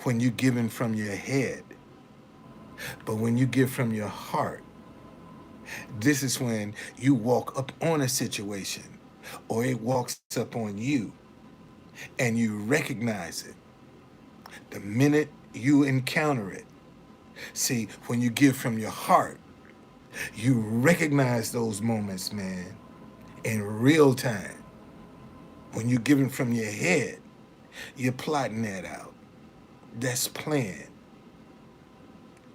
when you giving from your head. But when you give from your heart, this is when you walk up on a situation or it walks up on you and you recognize it the minute you encounter it. See, when you give from your heart, you recognize those moments, man, in real time. When you're giving from your head, you're plotting that out. That's planned.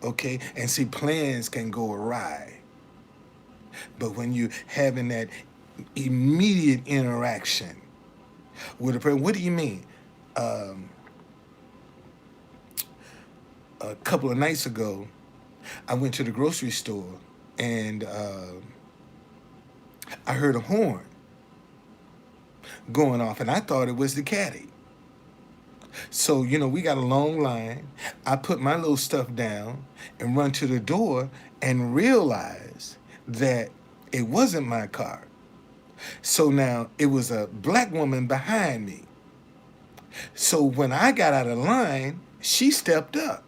Okay? And see, plans can go awry. But when you having that immediate interaction with a person, what do you mean? A couple of nights ago, I went to the grocery store and I heard a horn going off, and I thought it was the caddy. So, we got a long line. I put my little stuff down and run to the door and realize that it wasn't my car. So now it was a black woman behind me. So when I got out of line, she stepped up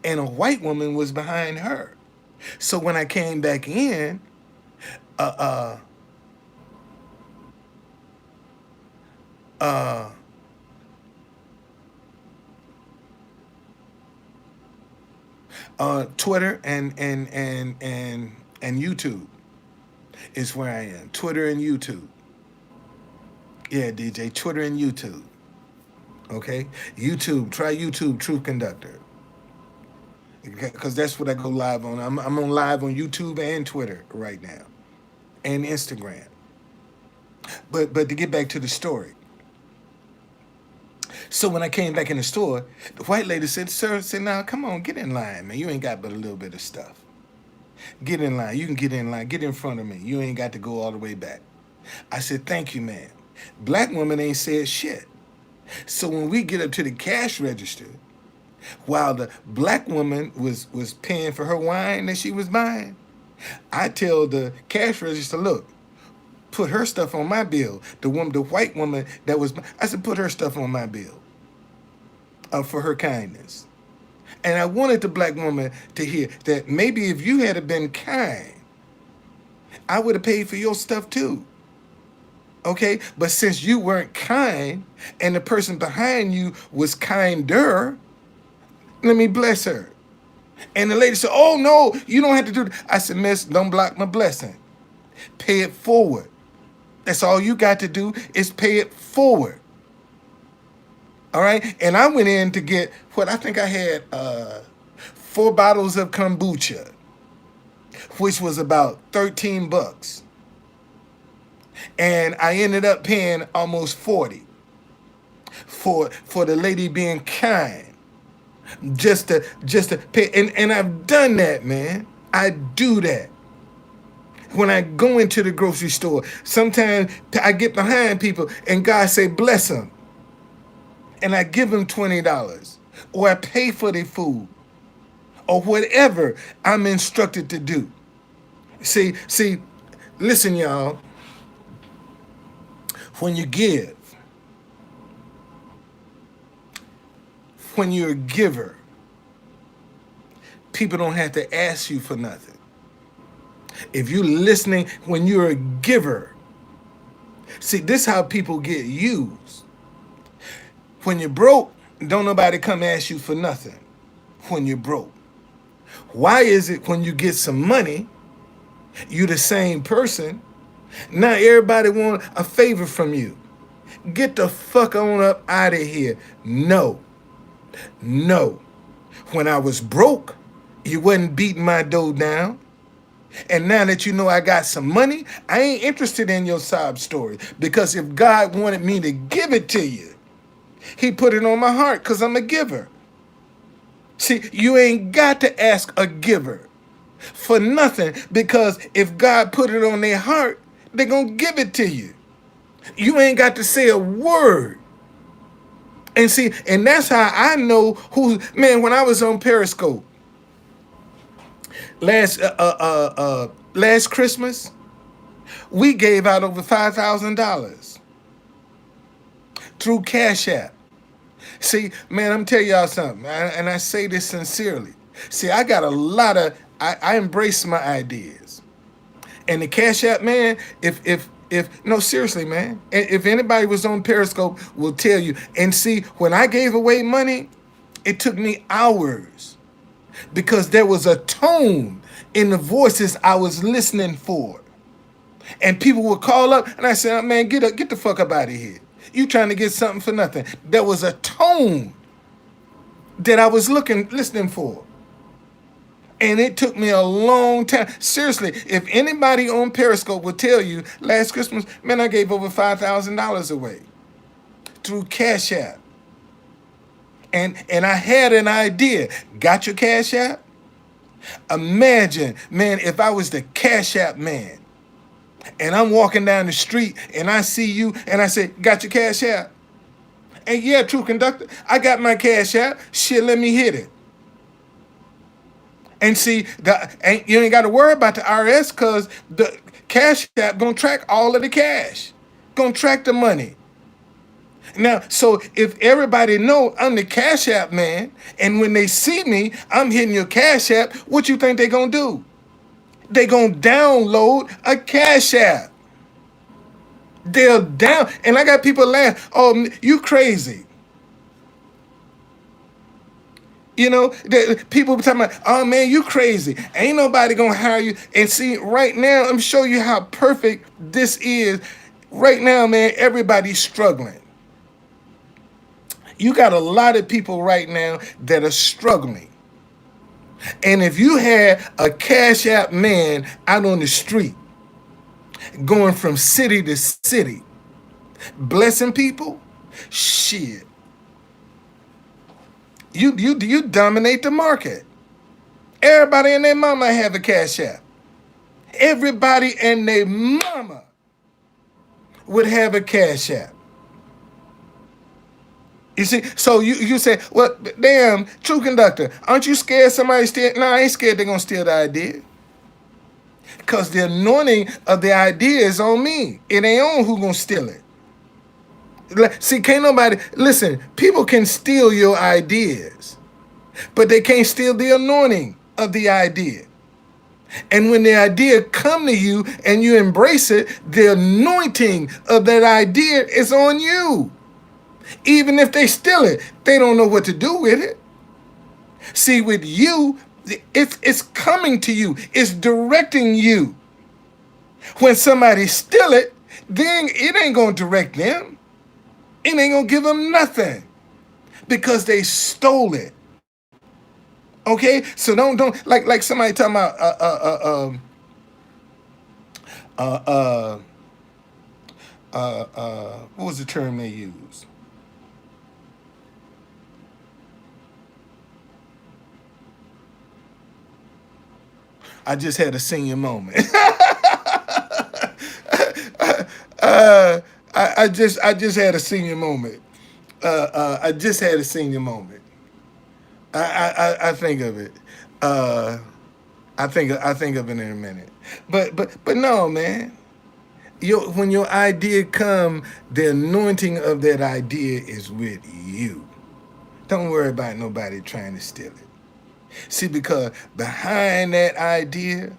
and a white woman was behind her. So when I came back in, uh, Twitter and YouTube is where I am. Twitter and YouTube. Yeah, DJ, Twitter and YouTube. Okay? YouTube, try YouTube Truth Conductor. Because that's what I go live on. I'm on live on YouTube and Twitter right now. And Instagram. But to get back to the story. So when I came back in the store, the white lady said, "Sir, now come on, get in line, man. You ain't got but a little bit of stuff. Get in line. You can get in line. Get in front of me. You ain't got to go all the way back." I said, "Thank you, ma'am." Black woman ain't said shit. So when we get up to the cash register, while the black woman was paying for her wine that she was buying, I tell the cash register, "Look, put her stuff on my bill." The white woman that was, I said, "Put her stuff on my bill for her kindness." And I wanted the black woman to hear that maybe if you had been kind, I would have paid for your stuff too. Okay? But since you weren't kind and the person behind you was kinder, let me bless her. And the lady said, "Oh, no, you don't have to do that." I said, "Miss, don't block my blessing. Pay it forward. That's all you got to do is pay it forward." All right? And I went in to get what I think I had 4 bottles of kombucha, which was about $13. And I ended up paying almost 40. for the lady being kind, just to pay. And I've done that, man. I do that. When I go into the grocery store, sometimes I get behind people and God say, bless them. And I give them $20. Or I pay for their food. Or whatever I'm instructed to do. See, listen, y'all. When you give, when you're a giver, people don't have to ask you for nothing. If you're listening, when you're a giver, see, this is how people get used. When you're broke, don't nobody come ask you for nothing when you're broke. Why is it when you get some money, you the same person, now everybody want a favor from you? Get the fuck on up out of here. No. When I was broke, you wasn't beating my door down. And now that you know I got some money, I ain't interested in your sob story. Because if God wanted me to give it to you, he put it on my heart because I'm a giver. See, you ain't got to ask a giver for nothing, because if God put it on their heart, they're going to give it to you. You ain't got to say a word. And see, and that's how I know who, man, when I was on Periscope last Christmas, we gave out over $5,000 through Cash App. See, man, I'm telling y'all something, and I say this sincerely. See, I got a lot of, I embrace my ideas. And the Cash App, man, if no, seriously, man, if anybody was on Periscope will tell you. And see, when I gave away money, it took me hours because there was a tone in the voices I was listening for. And people would call up and I said, oh, man, get the fuck up out of here. You trying to get something for nothing. There was a tone that I was listening for. And it took me a long time. Seriously, if anybody on Periscope would tell you, last Christmas, man, I gave over $5,000 away through Cash App. And I had an idea. Got your Cash App? Imagine, man, if I was the Cash App man and I'm walking down the street and I see you and I say, got your Cash App? And yeah, true conductor, I got my Cash App. Shit, let me hit it. And see, you ain't got to worry about the IRS because the Cash App gonna track all of the cash, gonna track the money. Now, so if everybody know I'm the Cash App man, and when they see me, I'm hitting your Cash App, what you think they gonna do? They gonna download a Cash App. They'll down, and I got people laugh. Oh, you crazy. You know, people talking about, oh man, you crazy. Ain't nobody gonna hire you. And see, right now, I'm showing you how perfect this is. Right now, man, everybody's struggling. You got a lot of people right now that are struggling. And if you had a Cash App man out on the street, going from city to city, blessing people, shit. You dominate the market. Everybody and their mama have a Cash App. Everybody and their mama would have a Cash App. You see, so you say, well, damn, true conductor, aren't you scared somebody steal? No, I ain't scared they're gonna steal the idea. Because the anointing of the idea is on me. It ain't on who gonna steal it. See, can't nobody, listen, people can steal your ideas, but they can't steal the anointing of the idea. And when the idea come to you and you embrace it, the anointing of that idea is on you. Even if they steal it, they don't know what to do with it. See, with you, it's coming to you. It's directing you. When somebody steal it, then it ain't going to direct them. It ain't going to give them nothing because they stole it. Okay? So don't like somebody talking about what was the term they used? I just had a senior moment. uh, I just had a senior moment. I just had a senior moment. I think of it. Uh, I think of it in a minute. But no, man. When your idea come, the anointing of that idea is with you. Don't worry about nobody trying to steal it. See, because behind that idea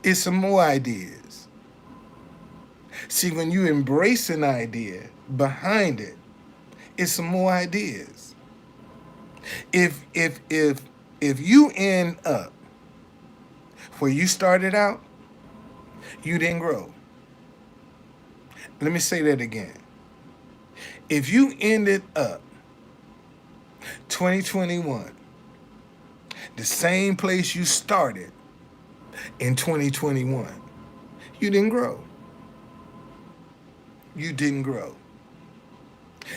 is some more ideas. See, when you embrace an idea, behind it is some more ideas. If you end up where you started out, you didn't grow. Let me say that again. If you ended up 2021 the same place you started in 2021, you didn't grow. You didn't grow.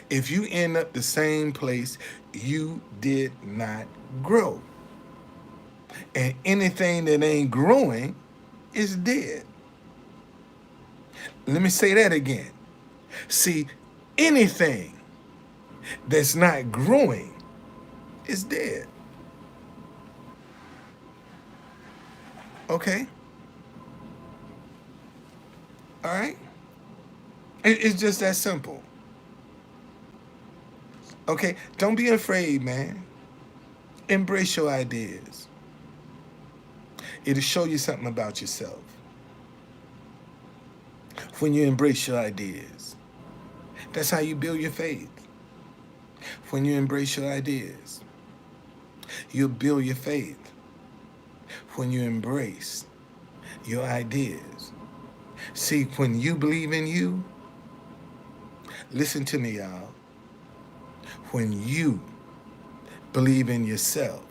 If you end up the same place, you did not grow. And anything that ain't growing is dead. Let me say that again. See, anything that's not growing is dead. Okay? All right? It's just that simple. Okay? Don't be afraid, man. Embrace your ideas. It'll show you something about yourself when you embrace your ideas. That's how you build your faith. When you embrace your ideas, you'll build your faith. When you embrace your ideas. See, when you believe in you, listen to me, y'all. When you believe in yourself,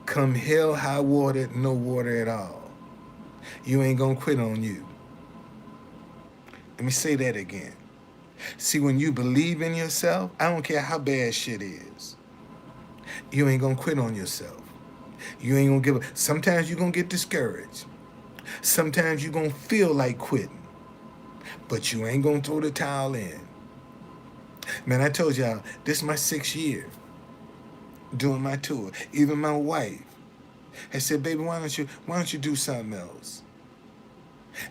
come hell, high water, no water at all, you ain't gonna quit on you. Let me say that again. See, when you believe in yourself, I don't care how bad shit is, you ain't gonna quit on yourself. You ain't gonna give up. Sometimes you're gonna get discouraged. Sometimes you're gonna feel like quitting, but you ain't gonna throw the towel in. Man, I told y'all, this is my 6th year doing my tour. Even my wife has said, baby, why don't you do something else?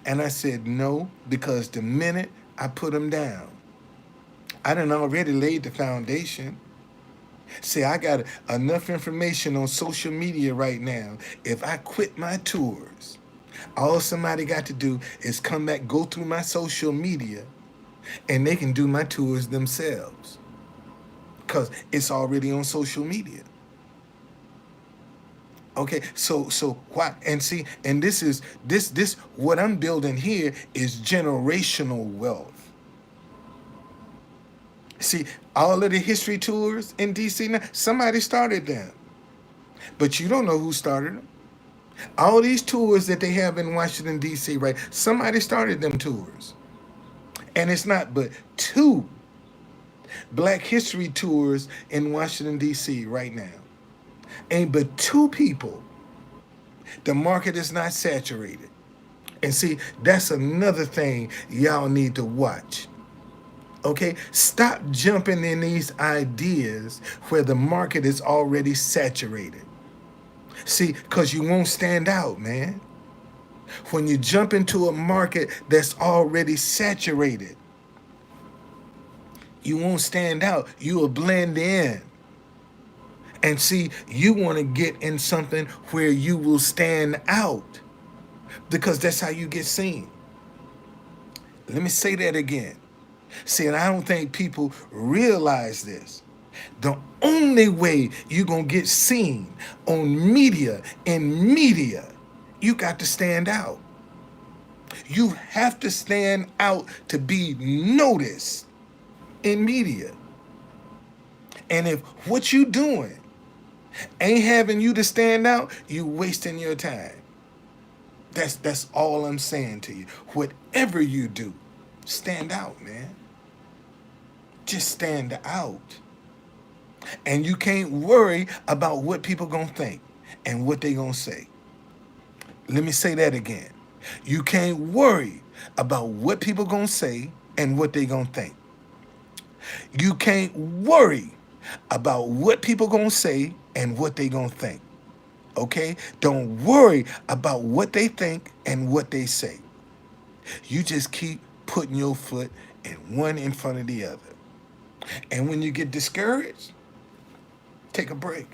And I said no, because the minute I put them down, I done already laid the foundation. See, I got enough information on social media right now. If I quit my tours, all somebody got to do is come back, go through my social media, and they can do my tours themselves. Because it's already on social media. Okay, so why? And see, and this what I'm building here is generational wealth. See, all of the history tours in DC now, somebody started them, but you don't know who started them. All these tours that they have in Washington DC, right? Somebody started them tours, and it's not but 2 Black History tours in Washington DC right now. Ain't but 2 people. The market is not saturated. And see, that's another thing y'all need to watch. Okay? Stop jumping in these ideas where the market is already saturated. See, because you won't stand out, man. When you jump into a market that's already saturated, you won't stand out. You will blend in. And see, you want to get in something where you will stand out, because that's how you get seen. Let me say that again. See, and I don't think people realize this. The only way you're going to get seen on media, in media, you got to stand out. You have to stand out to be noticed in media. And if what you doing ain't having you to stand out, you wasting your time. That's all I'm saying to you. Whatever you do, stand out, man. Just stand out. And you can't worry about what people gonna think and what they gonna say. Let me say that again. You can't worry about what people gonna say and what they gonna think. You can't worry about what people gonna say and what they gonna think. Okay? Don't worry about what they think and what they say. You just keep putting your foot in one in front of the other. And when you get discouraged, take a break.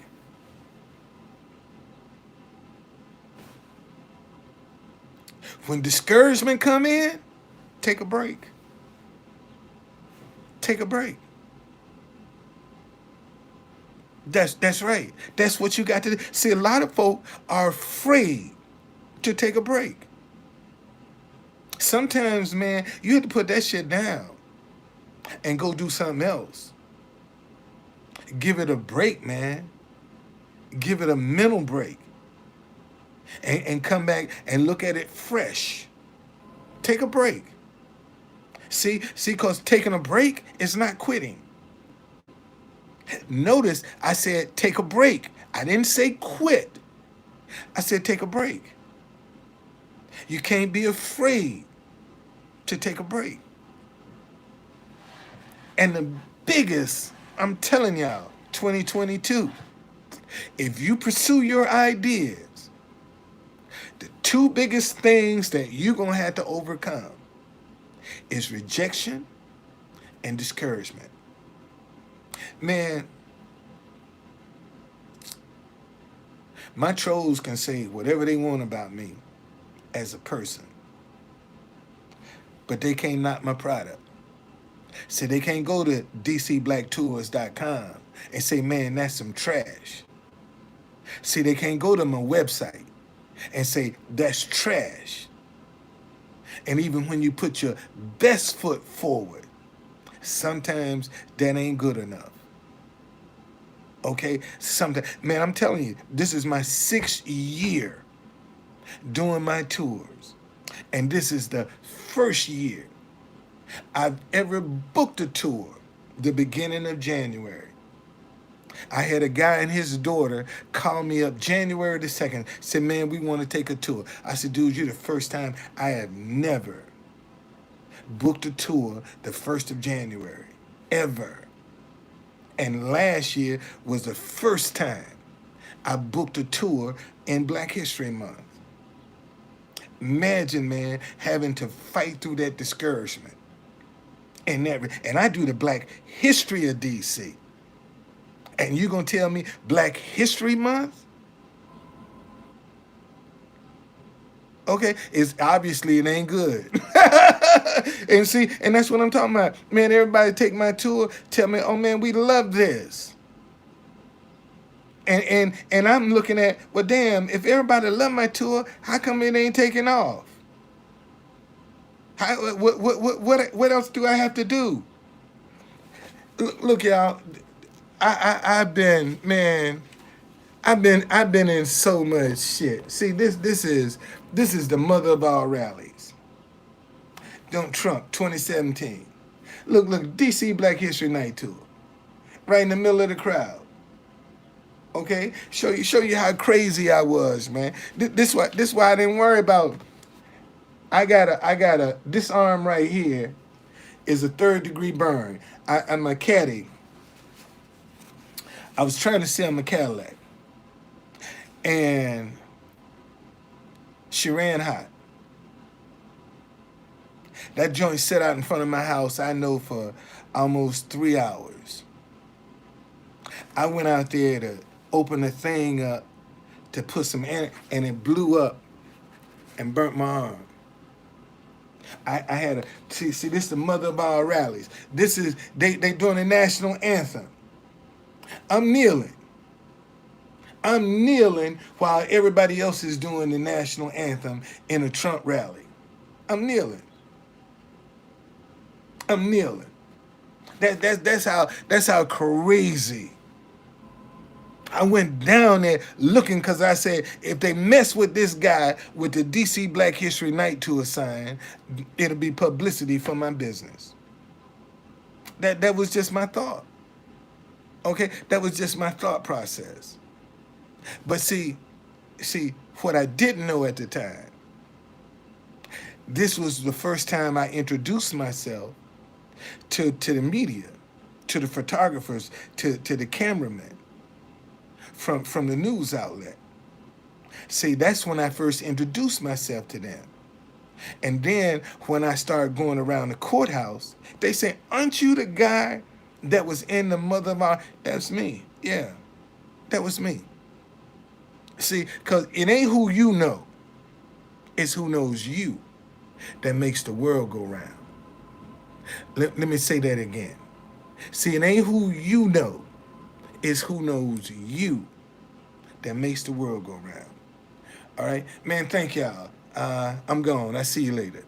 When discouragement come in, take a break. Take a break. That's right. That's what you got to do. See, a lot of folk are afraid to take a break. Sometimes, man, you have to put that shit down and go do something else. Give it a break, man. Give it a mental break. And come back and look at it fresh. Take a break. See, because taking a break is not quitting. Notice I said take a break. I didn't say quit. I said take a break. You can't be afraid to take a break. And the biggest, I'm telling y'all, 2022, if you pursue your ideas, the two biggest things that you're going to have to overcome is rejection and discouragement. Man, my trolls can say whatever they want about me as a person, but they can't knock my product. See, they can't go to dcblacktours.com and say, man, that's some trash. See, they can't go to my website and say, that's trash. And even when you put your best foot forward, sometimes that ain't good enough. Okay? Sometimes, man, I'm telling you, this is my 6th year doing my tours. And this is the first year I've ever booked a tour the beginning of January. I had a guy and his daughter call me up January the 2nd, said, man, we want to take a tour. I said, dude, you're the first time. I have never booked a tour the 1st of January, ever. And last year was the first time I booked a tour in Black History Month. Imagine, man, having to fight through that discouragement. And I do the Black History of DC. And you gonna tell me Black History Month? Okay, it's obviously it ain't good. And see, and that's what I'm talking about. Man, everybody take my tour, tell me, oh man, we love this. And I'm looking at, well damn, if everybody love my tour, how come it ain't taking off? What else do I have to do? Look, y'all, I've been, man, I've been in so much shit. See, this is the mother of all rallies. Don't Trump 2017. Look, DC Black History Night Tour. Right in the middle of the crowd. Okay? Show you how crazy I was, man. This why I didn't worry about. I got a this arm right here is a 3rd-degree burn. I'm a caddy. I was trying to sell my Cadillac. And she ran hot. That joint sat out in front of my house, I know, for almost 3 hours. I went out there to open the thing up to put some in it, and it blew up and burnt my arm. I had see, this is the mother of our rallies. This is, they doing the national anthem. I'm kneeling. I'm kneeling while everybody else is doing the national anthem in a Trump rally. I'm kneeling. I'm kneeling. That's how crazy. I went down there looking because I said, if they mess with this guy with the DC Black History Night Tour sign, it'll be publicity for my business. That was just my thought. Okay? That was just my thought process. But see, See, what I didn't know at the time, this was the first time I introduced myself to the media, to the photographers, to the cameramen from the news outlet. See, that's when I first introduced myself to them. And then when I started going around the courthouse, they say, "Aren't you the guy that was in the mother of our?" That's me. Yeah, that was me. See, because it ain't who you know, it's who knows you that makes the world go round. Let me say that again. See, it ain't who you know, it's who knows you that makes the world go round. All right, man, thank y'all. I'm gone. I see you later.